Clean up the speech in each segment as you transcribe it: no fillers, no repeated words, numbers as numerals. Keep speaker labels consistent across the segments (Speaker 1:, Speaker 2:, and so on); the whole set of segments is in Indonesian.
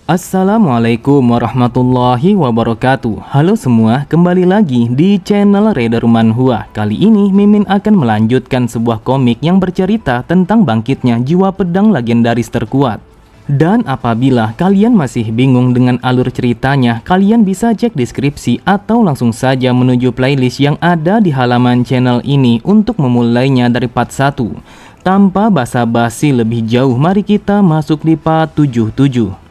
Speaker 1: Assalamualaikum warahmatullahi wabarakatuh. Halo semua, kembali lagi di channel Raider Manhwa. Kali ini Mimin akan melanjutkan sebuah komik yang bercerita tentang bangkitnya jiwa pedang legendaris terkuat. Dan apabila kalian masih bingung dengan alur ceritanya, kalian bisa cek deskripsi atau langsung saja menuju playlist yang ada di halaman channel ini untuk memulainya dari part 1. Tanpa basa-basi lebih jauh, mari kita masuk di part 77.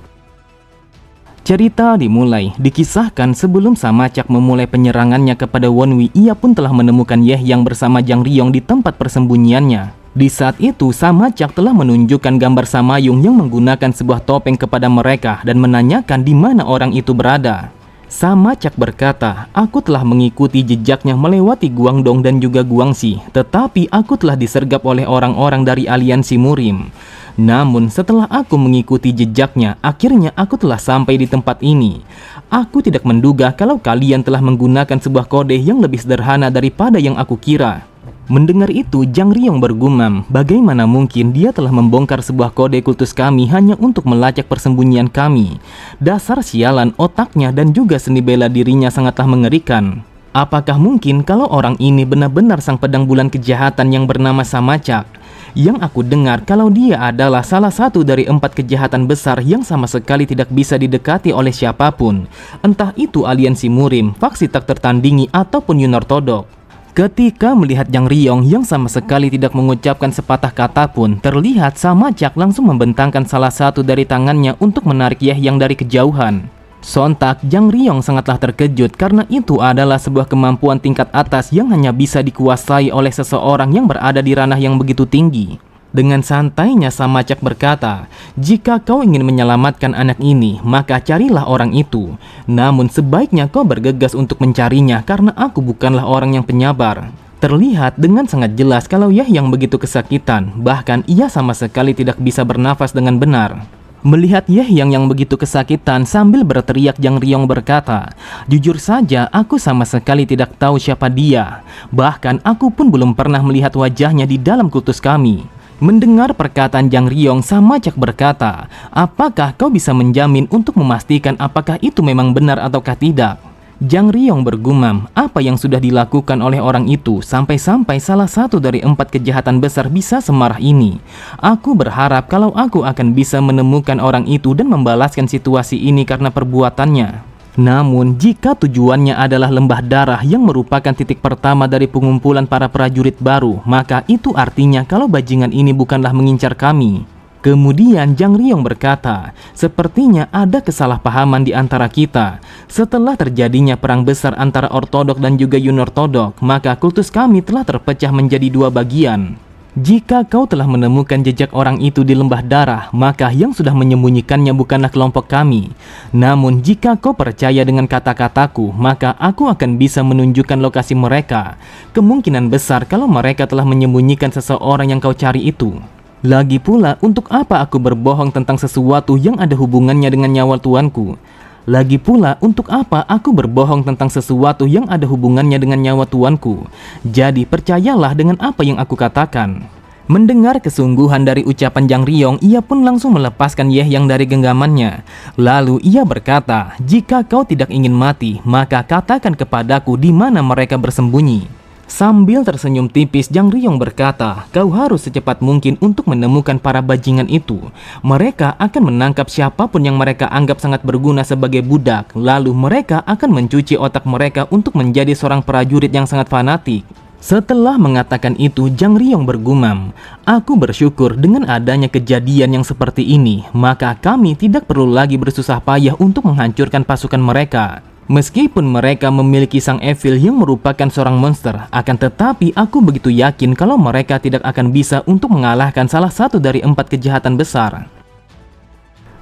Speaker 1: Cerita dimulai, dikisahkan sebelum Samacak memulai penyerangannya kepada Wonwi, ia pun telah menemukan Yeh yang bersama Jang Ryong di tempat persembunyiannya. Di saat itu, Samacak telah menunjukkan gambar Samayung yang menggunakan sebuah topeng kepada mereka dan menanyakan di mana orang itu berada. Samacak berkata, aku telah mengikuti jejaknya melewati Guangdong dan juga Guangxi, tetapi aku telah disergap oleh orang-orang dari aliansi Murim. Namun setelah aku mengikuti jejaknya, akhirnya aku telah sampai di tempat ini. Aku tidak menduga kalau kalian telah menggunakan sebuah kode yang lebih sederhana daripada yang aku kira. Mendengar itu, Jang Ryong bergumam, bagaimana mungkin dia telah membongkar sebuah kode kultus kami hanya untuk melacak persembunyian kami. Dasar sialan otaknya dan juga seni bela dirinya sangatlah mengerikan. Apakah mungkin kalau orang ini benar-benar sang pedang bulan kejahatan yang bernama Samacak? Yang aku dengar kalau dia adalah salah satu dari 4 kejahatan besar yang sama sekali tidak bisa didekati oleh siapapun. Entah itu aliansi Murim, faksi tak tertandingi ataupun Yunortodok. Ketika melihat Jang Ryong yang sama sekali tidak mengucapkan sepatah kata pun, terlihat Samacak langsung membentangkan salah satu dari tangannya untuk menarik Yeh yang dari kejauhan. Sontak, Jang Ryong sangatlah terkejut karena itu adalah sebuah kemampuan tingkat atas yang hanya bisa dikuasai oleh seseorang yang berada di ranah yang begitu tinggi. Dengan santainya Samacak berkata, jika kau ingin menyelamatkan anak ini, maka carilah orang itu. Namun sebaiknya kau bergegas untuk mencarinya karena aku bukanlah orang yang penyabar. Terlihat dengan sangat jelas kalau Yeh yang begitu kesakitan, bahkan ia sama sekali tidak bisa bernafas dengan benar. Melihat Yeh yang begitu kesakitan sambil berteriak, Jang Ryong berkata, jujur saja aku sama sekali tidak tahu siapa dia. Bahkan aku pun belum pernah melihat wajahnya di dalam kultus kami. Mendengar perkataan Jang Ryong, Samacak berkata, apakah kau bisa menjamin untuk memastikan apakah itu memang benar ataukah tidak? Jang Ryong bergumam, apa yang sudah dilakukan oleh orang itu sampai-sampai salah satu dari 4 kejahatan besar bisa semarah ini. Aku berharap kalau aku akan bisa menemukan orang itu dan membalaskan situasi ini karena perbuatannya. Namun jika tujuannya adalah lembah darah yang merupakan titik pertama dari pengumpulan para prajurit baru, maka itu artinya kalau bajingan ini bukanlah mengincar kami. Kemudian Jang Ryong berkata, sepertinya ada kesalahpahaman di antara kita. Setelah terjadinya perang besar antara Ortodok dan juga Yunortodok, maka kultus kami telah terpecah menjadi 2 bagian. Jika kau telah menemukan jejak orang itu di lembah darah, maka yang sudah menyembunyikannya bukanlah kelompok kami. Namun jika kau percaya dengan kata-kataku, maka aku akan bisa menunjukkan lokasi mereka. Kemungkinan besar kalau mereka telah menyembunyikan seseorang yang kau cari itu. Lagi pula, untuk apa aku berbohong tentang sesuatu yang ada hubungannya dengan nyawa tuanku? Lagi pula, untuk apa aku berbohong tentang sesuatu yang ada hubungannya dengan nyawa tuanku? Jadi percayalah dengan apa yang aku katakan. Mendengar kesungguhan dari ucapan Jang Ryong, ia pun langsung melepaskan Yeh yang dari genggamannya. Lalu ia berkata, jika kau tidak ingin mati, maka katakan kepadaku di mana mereka bersembunyi. Sambil tersenyum tipis, Jang Ryong berkata, kau harus secepat mungkin untuk menemukan para bajingan itu. Mereka akan menangkap siapapun yang mereka anggap sangat berguna sebagai budak. Lalu mereka akan mencuci otak mereka untuk menjadi seorang prajurit yang sangat fanatik. Setelah mengatakan itu, Jang Ryong bergumam, aku bersyukur dengan adanya kejadian yang seperti ini, maka kami tidak perlu lagi bersusah payah untuk menghancurkan pasukan mereka. Meskipun mereka memiliki sang Evil yang merupakan seorang monster, akan tetapi aku begitu yakin kalau mereka tidak akan bisa untuk mengalahkan salah satu dari 4 kejahatan besar.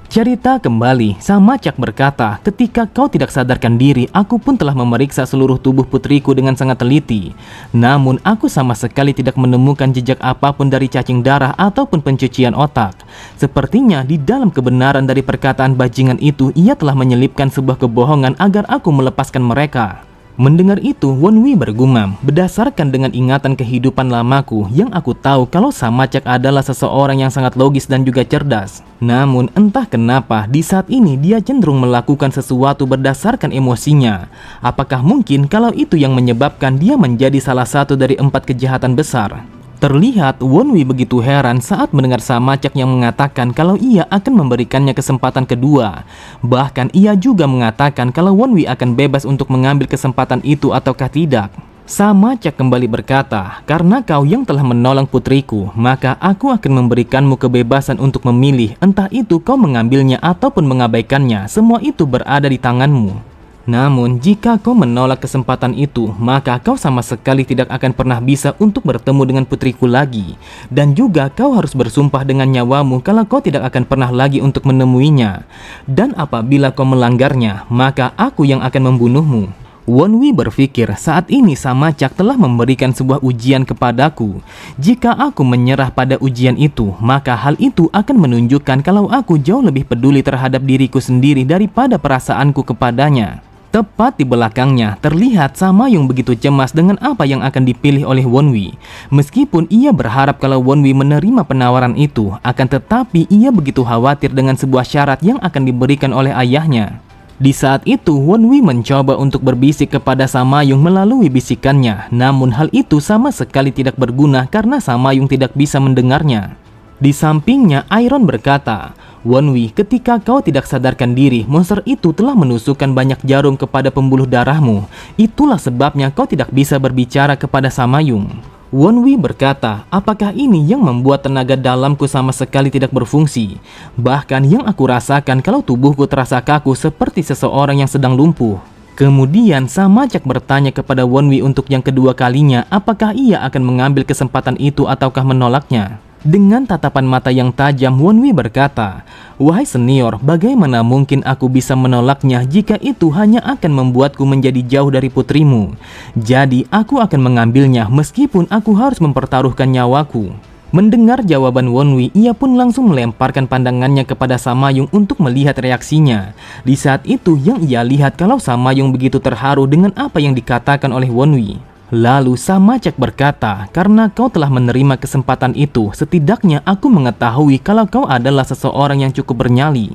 Speaker 1: Cerita kembali, Samacak berkata, ketika kau tidak sadarkan diri, aku pun telah memeriksa seluruh tubuh putriku dengan sangat teliti. Namun aku sama sekali tidak menemukan jejak apapun dari cacing darah ataupun pencucian otak. Sepertinya di dalam kebenaran dari perkataan bajingan itu, ia telah menyelipkan sebuah kebohongan agar aku melepaskan mereka. Mendengar itu, Wonwi bergumam, berdasarkan dengan ingatan kehidupan lamaku yang aku tahu kalau Samacak adalah seseorang yang sangat logis dan juga cerdas. Namun entah kenapa di saat ini dia cenderung melakukan sesuatu berdasarkan emosinya. Apakah mungkin kalau itu yang menyebabkan dia menjadi salah satu dari 4 kejahatan besar? Terlihat Wonwi begitu heran saat mendengar Samacak yang mengatakan kalau ia akan memberikannya kesempatan kedua. Bahkan ia juga mengatakan kalau Wonwi akan bebas untuk mengambil kesempatan itu ataukah tidak. Samacak kembali berkata, karena kau yang telah menolong putriku, maka aku akan memberikanmu kebebasan untuk memilih, entah itu kau mengambilnya ataupun mengabaikannya, semua itu berada di tanganmu. Namun, jika kau menolak kesempatan itu, maka kau sama sekali tidak akan pernah bisa untuk bertemu dengan putriku lagi. Dan juga kau harus bersumpah dengan nyawamu kalau kau tidak akan pernah lagi untuk menemuinya. Dan apabila kau melanggarnya, maka aku yang akan membunuhmu. Wonwi berpikir saat ini Samacak telah memberikan sebuah ujian kepadaku. Jika aku menyerah pada ujian itu, maka hal itu akan menunjukkan kalau aku jauh lebih peduli terhadap diriku sendiri daripada perasaanku kepadanya. Tepat di belakangnya, terlihat Samayung begitu cemas dengan apa yang akan dipilih oleh Wonwi. Meskipun ia berharap kalau Wonwi menerima penawaran itu, akan tetapi ia begitu khawatir dengan sebuah syarat yang akan diberikan oleh ayahnya. Di saat itu, Wonwi mencoba untuk berbisik kepada Samayung melalui bisikannya. Namun hal itu sama sekali tidak berguna karena Samayung tidak bisa mendengarnya. Di sampingnya, Iron berkata, Wonwi, ketika kau tidak sadarkan diri, monster itu telah menusukkan banyak jarum kepada pembuluh darahmu. Itulah sebabnya kau tidak bisa berbicara kepada Samayung. Wonwi berkata, apakah ini yang membuat tenaga dalamku sama sekali tidak berfungsi? Bahkan yang aku rasakan kalau tubuhku terasa kaku seperti seseorang yang sedang lumpuh. Kemudian Samacak bertanya kepada Wonwi untuk yang kedua kalinya, apakah ia akan mengambil kesempatan itu ataukah menolaknya. Dengan tatapan mata yang tajam, Wonwi berkata, wahai senior, bagaimana mungkin aku bisa menolaknya jika itu hanya akan membuatku menjadi jauh dari putrimu? Jadi aku akan mengambilnya meskipun aku harus mempertaruhkan nyawaku. Mendengar jawaban Wonwi, ia pun langsung melemparkan pandangannya kepada Samayung untuk melihat reaksinya. Di saat itu yang ia lihat kalau Samayung begitu terharu dengan apa yang dikatakan oleh Wonwi. Lalu Samacak berkata, karena kau telah menerima kesempatan itu, setidaknya aku mengetahui kalau kau adalah seseorang yang cukup bernyali.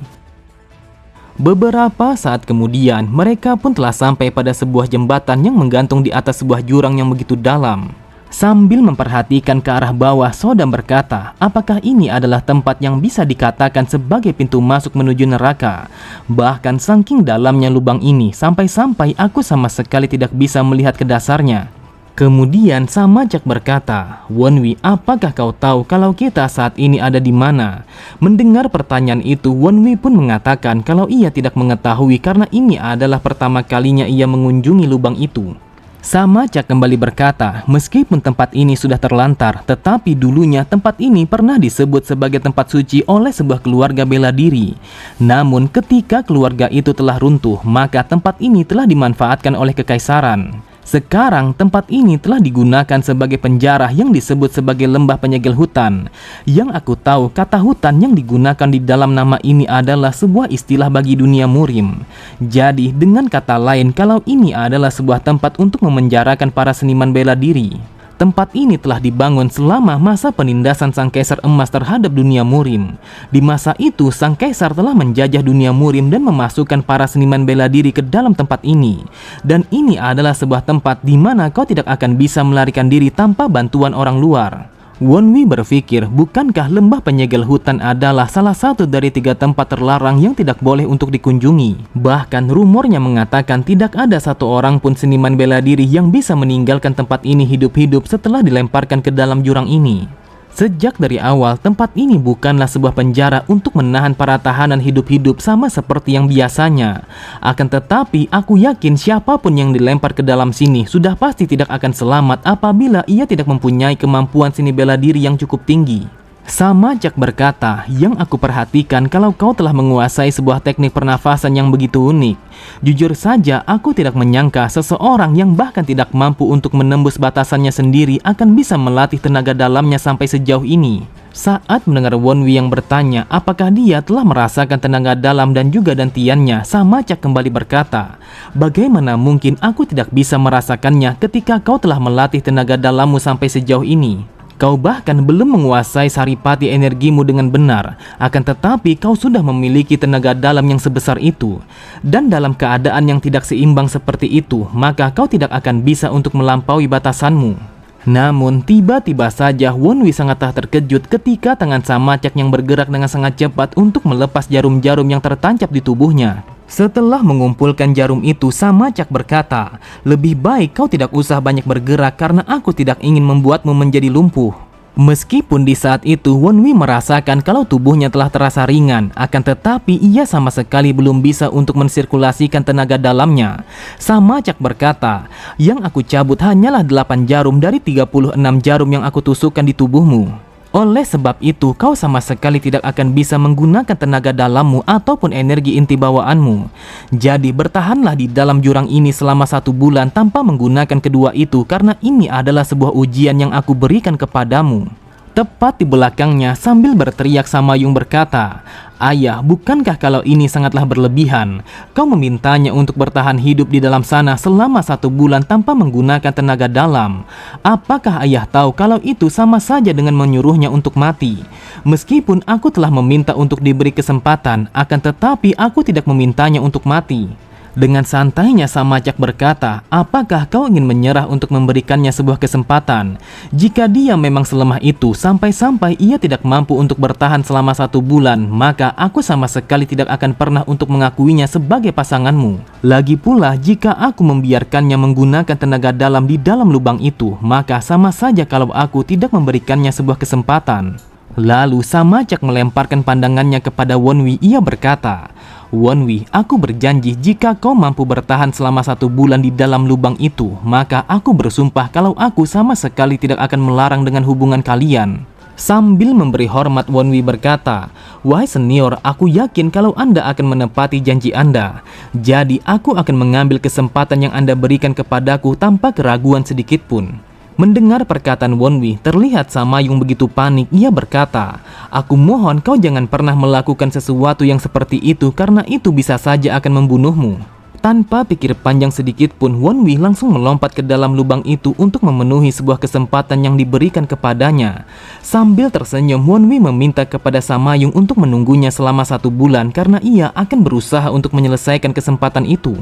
Speaker 1: Beberapa saat kemudian, mereka pun telah sampai pada sebuah jembatan yang menggantung di atas sebuah jurang yang begitu dalam. Sambil memperhatikan ke arah bawah, Sodam berkata, apakah ini adalah tempat yang bisa dikatakan sebagai pintu masuk menuju neraka? Bahkan saking dalamnya lubang ini, sampai-sampai aku sama sekali tidak bisa melihat ke dasarnya. Kemudian Samacak berkata, Wonwi, apakah kau tahu kalau kita saat ini ada di mana? Mendengar pertanyaan itu, Wonwi pun mengatakan kalau ia tidak mengetahui karena ini adalah pertama kalinya ia mengunjungi lubang itu. Samacak kembali berkata, meskipun tempat ini sudah terlantar, tetapi dulunya tempat ini pernah disebut sebagai tempat suci oleh sebuah keluarga bela diri. Namun ketika keluarga itu telah runtuh, maka tempat ini telah dimanfaatkan oleh kekaisaran. Sekarang tempat ini telah digunakan sebagai penjara yang disebut sebagai lembah penyegel hutan. Yang aku tahu, kata hutan yang digunakan di dalam nama ini adalah sebuah istilah bagi dunia murim. Jadi dengan kata lain, kalau ini adalah sebuah tempat untuk memenjarakan para seniman bela diri. Tempat ini telah dibangun selama masa penindasan Sang Kaisar Emas terhadap dunia murim. Di masa itu, Sang Kaisar telah menjajah dunia murim dan memasukkan para seniman bela diri ke dalam tempat ini. Dan ini adalah sebuah tempat di mana kau tidak akan bisa melarikan diri tanpa bantuan orang luar. Wonwi berpikir, bukankah lembah penyegel hutan adalah salah satu dari 3 tempat terlarang yang tidak boleh untuk dikunjungi? Bahkan rumornya mengatakan tidak ada satu orang pun seniman bela diri yang bisa meninggalkan tempat ini hidup-hidup setelah dilemparkan ke dalam jurang ini. Sejak dari awal, tempat ini bukanlah sebuah penjara untuk menahan para tahanan hidup-hidup sama seperti yang biasanya. Akan tetapi, aku yakin siapapun yang dilempar ke dalam sini sudah pasti tidak akan selamat apabila ia tidak mempunyai kemampuan seni bela diri yang cukup tinggi. Samacak berkata, yang aku perhatikan kalau kau telah menguasai sebuah teknik pernafasan yang begitu unik. Jujur saja, aku tidak menyangka seseorang yang bahkan tidak mampu untuk menembus batasannya sendiri akan bisa melatih tenaga dalamnya sampai sejauh ini. Saat mendengar Wonwi yang bertanya apakah dia telah merasakan tenaga dalam dan juga dantiannya, Samacak kembali berkata, "Bagaimana mungkin aku tidak bisa merasakannya ketika kau telah melatih tenaga dalammu sampai sejauh ini? Kau bahkan belum menguasai saripati energimu dengan benar, akan tetapi kau sudah memiliki tenaga dalam yang sebesar itu. Dan dalam keadaan yang tidak seimbang seperti itu, maka kau tidak akan bisa untuk melampaui batasanmu." Namun tiba-tiba saja Wonwi sangatlah terkejut ketika tangan Samacak yang bergerak dengan sangat cepat untuk melepas jarum-jarum yang tertancap di tubuhnya. Setelah mengumpulkan jarum itu, Samacak berkata, "Lebih baik kau tidak usah banyak bergerak karena aku tidak ingin membuatmu menjadi lumpuh." Meskipun di saat itu Wonwi merasakan kalau tubuhnya telah terasa ringan, akan tetapi ia sama sekali belum bisa untuk mensirkulasikan tenaga dalamnya. Samacak berkata, "Yang aku cabut hanyalah 8 jarum dari 36 jarum yang aku tusukkan di tubuhmu. Oleh sebab itu, kau sama sekali tidak akan bisa menggunakan tenaga dalammu ataupun energi inti bawaanmu. Jadi bertahanlah di dalam jurang ini selama 1 bulan tanpa menggunakan kedua itu, karena ini adalah sebuah ujian yang aku berikan kepadamu." Tepat di belakangnya sambil berteriak Samayung berkata, "Ayah, bukankah kalau ini sangatlah berlebihan? Kau memintanya untuk bertahan hidup di dalam sana selama 1 bulan tanpa menggunakan tenaga dalam. Apakah ayah tahu kalau itu sama saja dengan menyuruhnya untuk mati? Meskipun aku telah meminta untuk diberi kesempatan, akan tetapi aku tidak memintanya untuk mati." Dengan santainya Samacak berkata, "Apakah kau ingin menyerah untuk memberikannya sebuah kesempatan? Jika dia memang selemah itu sampai-sampai ia tidak mampu untuk bertahan selama 1 bulan, maka aku sama sekali tidak akan pernah untuk mengakuinya sebagai pasanganmu. Lagi pula, jika aku membiarkannya menggunakan tenaga dalam di dalam lubang itu, maka sama saja kalau aku tidak memberikannya sebuah kesempatan." Lalu Samacak melemparkan pandangannya kepada Wonwi. Ia berkata, "Wonwi, aku berjanji jika kau mampu bertahan selama 1 bulan di dalam lubang itu, maka aku bersumpah kalau aku sama sekali tidak akan melarang dengan hubungan kalian." Sambil memberi hormat, Wonwi berkata, "Wahai senior, aku yakin kalau Anda akan menepati janji Anda. Jadi aku akan mengambil kesempatan yang Anda berikan kepadaku tanpa keraguan sedikit pun." Mendengar perkataan Wonwi, terlihat Samayung begitu panik. Ia berkata, "Aku mohon kau jangan pernah melakukan sesuatu yang seperti itu karena itu bisa saja akan membunuhmu." Tanpa pikir panjang sedikit pun, Wonwi langsung melompat ke dalam lubang itu untuk memenuhi sebuah kesempatan yang diberikan kepadanya. Sambil tersenyum, Wonwi meminta kepada Samayung untuk menunggunya selama 1 bulan karena ia akan berusaha untuk menyelesaikan kesempatan itu.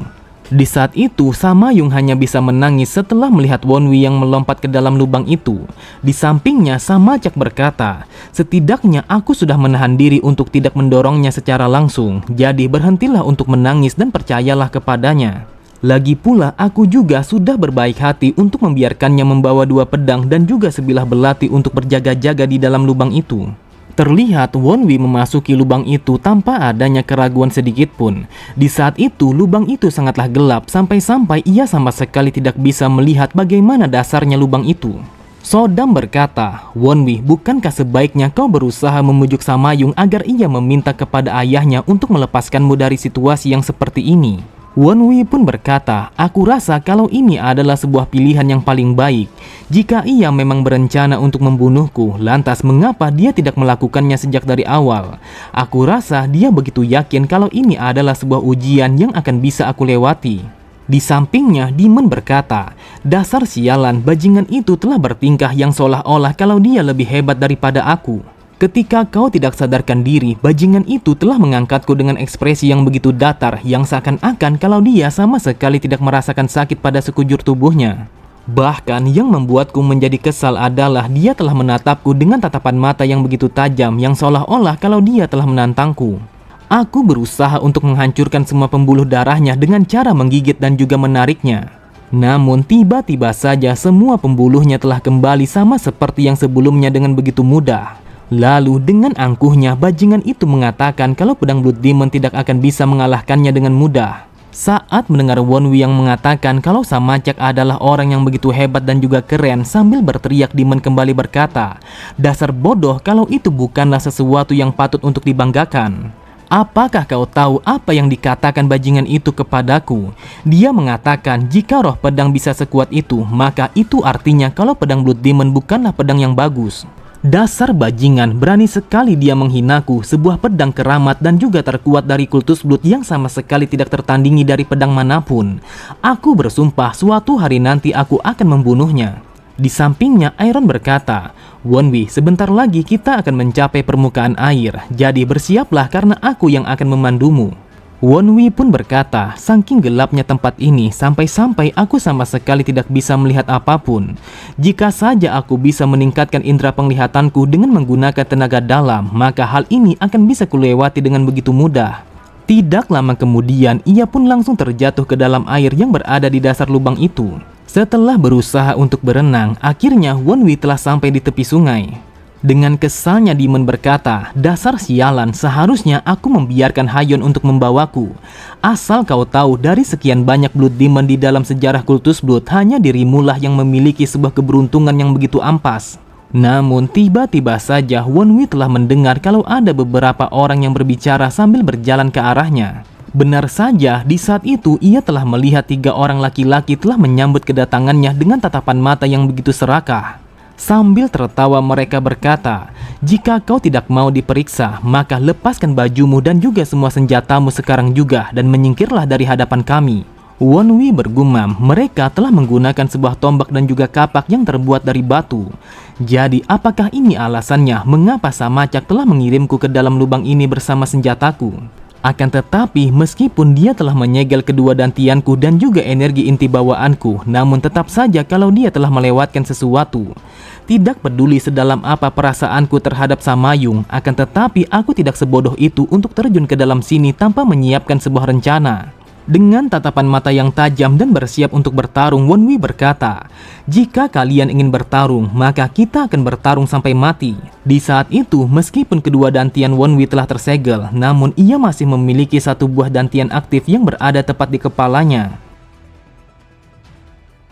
Speaker 1: Di saat itu, Samayung hanya bisa menangis setelah melihat Wonwi yang melompat ke dalam lubang itu. Di sampingnya, Samacak berkata, "Setidaknya aku sudah menahan diri untuk tidak mendorongnya secara langsung. Jadi berhentilah untuk menangis dan percayalah kepadanya. Lagi pula, aku juga sudah berbaik hati untuk membiarkannya membawa 2 pedang dan juga sebilah belati untuk berjaga-jaga di dalam lubang itu." Terlihat Wonwi memasuki lubang itu tanpa adanya keraguan sedikit pun. Di saat itu, lubang itu sangatlah gelap sampai-sampai ia sama sekali tidak bisa melihat bagaimana dasarnya lubang itu. Sodam berkata, "Wonwi, bukankah sebaiknya kau berusaha memujuk Samayung agar ia meminta kepada ayahnya untuk melepaskanmu dari situasi yang seperti ini?" Wonwi pun berkata, "Aku rasa kalau ini adalah sebuah pilihan yang paling baik. Jika ia memang berencana untuk membunuhku, lantas mengapa dia tidak melakukannya sejak dari awal? Aku rasa dia begitu yakin kalau ini adalah sebuah ujian yang akan bisa aku lewati." Di sampingnya, Demon berkata, "Dasar sialan, bajingan itu telah bertingkah yang seolah-olah kalau dia lebih hebat daripada aku. Ketika kau tidak sadarkan diri, bajingan itu telah mengangkatku dengan ekspresi yang begitu datar, yang seakan-akan kalau dia sama sekali tidak merasakan sakit pada sekujur tubuhnya. Bahkan yang membuatku menjadi kesal adalah dia telah menatapku dengan tatapan mata yang begitu tajam, yang seolah-olah kalau dia telah menantangku. Aku berusaha untuk menghancurkan semua pembuluh darahnya dengan cara menggigit dan juga menariknya. Namun tiba-tiba saja semua pembuluhnya telah kembali sama seperti yang sebelumnya dengan begitu mudah. Lalu dengan angkuhnya, bajingan itu mengatakan kalau pedang Blood Demon tidak akan bisa mengalahkannya dengan mudah. Saat mendengar Wonwi yang mengatakan kalau Samacak adalah orang yang begitu hebat dan juga keren, sambil berteriak, Demon kembali berkata, "Dasar bodoh, kalau itu bukanlah sesuatu yang patut untuk dibanggakan. Apakah kau tahu apa yang dikatakan bajingan itu kepadaku? Dia mengatakan jika roh pedang bisa sekuat itu, maka itu artinya kalau pedang Blood Demon bukanlah pedang yang bagus." Dasar bajingan, berani sekali dia menghinaku, sebuah pedang keramat dan juga terkuat dari kultus blood yang sama sekali tidak tertandingi dari pedang manapun. Aku bersumpah suatu hari nanti aku akan membunuhnya. Di sampingnya Iron berkata, Wonwi, sebentar lagi kita akan mencapai permukaan air, jadi bersiaplah karena aku yang akan memandumu. Wonwi pun berkata, saking gelapnya tempat ini sampai-sampai aku sama sekali tidak bisa melihat apapun. Jika saja aku bisa meningkatkan indera penglihatanku dengan menggunakan tenaga dalam, maka hal ini akan bisa kulewati dengan begitu mudah. Tidak lama kemudian, ia pun langsung terjatuh ke dalam air yang berada di dasar lubang itu. Setelah berusaha untuk berenang, akhirnya Wonwi telah sampai di tepi sungai. Dengan kesalnya Demon berkata, dasar sialan, seharusnya aku membiarkan Hayon untuk membawaku. Asal kau tahu, dari sekian banyak Blood Demon di dalam sejarah kultus Blood, hanya dirimulah yang memiliki sebuah keberuntungan yang begitu ampas. Namun tiba-tiba saja Wonwi telah mendengar kalau ada beberapa orang yang berbicara sambil berjalan ke arahnya. Benar saja, di saat itu ia telah melihat 3 orang laki-laki telah menyambut kedatangannya dengan tatapan mata yang begitu serakah. Sambil tertawa mereka berkata, jika kau tidak mau diperiksa, maka lepaskan bajumu dan juga semua senjatamu sekarang juga dan menyingkirlah dari hadapan kami. Wonwi bergumam, mereka telah menggunakan sebuah tombak dan juga kapak yang terbuat dari batu. Jadi apakah ini alasannya mengapa Samacak telah mengirimku ke dalam lubang ini bersama senjataku? Akan tetapi, meskipun dia telah menyegel kedua dantianku dan juga energi inti bawaanku, namun tetap saja kalau dia telah melewatkan sesuatu. Tidak peduli sedalam apa perasaanku terhadap Samayung, akan tetapi aku tidak sebodoh itu untuk terjun ke dalam sini tanpa menyiapkan sebuah rencana. Dengan tatapan mata yang tajam dan bersiap untuk bertarung, Wonwi berkata, jika kalian ingin bertarung, maka kita akan bertarung sampai mati. Di saat itu, meskipun kedua dantian Wonwi telah tersegel, namun ia masih memiliki satu buah dantian aktif yang berada tepat di kepalanya.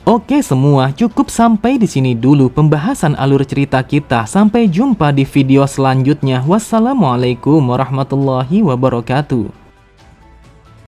Speaker 1: Oke semua, cukup sampai di sini dulu pembahasan alur cerita kita. Sampai jumpa di video selanjutnya. Wassalamualaikum warahmatullahi wabarakatuh.